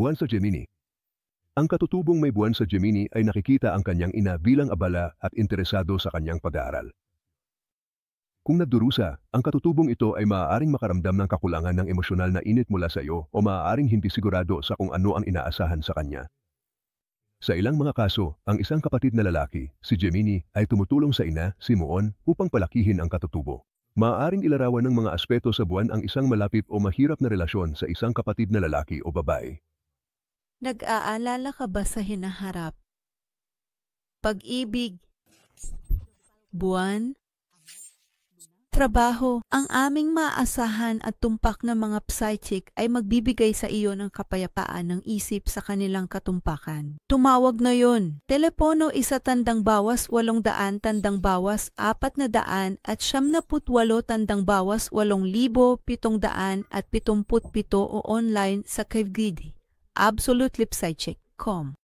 Buwan sa Gemini. Ang katutubong may buwan sa Gemini ay nakikita ang kanyang ina bilang abala at interesado sa kanyang pag-aaral. Kung nagdurusa, ang katutubong ito ay maaaring makaramdam ng kakulangan ng emosyonal na init mula sa iyo o maaaring hindi sigurado sa kung ano ang inaasahan sa kanya. Sa ilang mga kaso, ang isang kapatid na lalaki, si Gemini, ay tumutulong sa ina, si Moon, upang palakihin ang katutubo. Maaaring ilarawan ng mga aspeto sa buwan ang isang malapit o mahirap na relasyon sa isang kapatid na lalaki o babae. Nag-aalala ka ba sa hinaharap? Pag-ibig, buwan, trabaho. Ang aming maaasahan at tumpak na mga psychic ay magbibigay sa iyo ng kapayapaan ng isip sa kanilang katumpakan. Tumawag na yon. Telepono 100 bawas 800 tandang bawas 400 at 78 tandang bawas 8,777 o online sa Kevgidi. Absolutelypsychic.com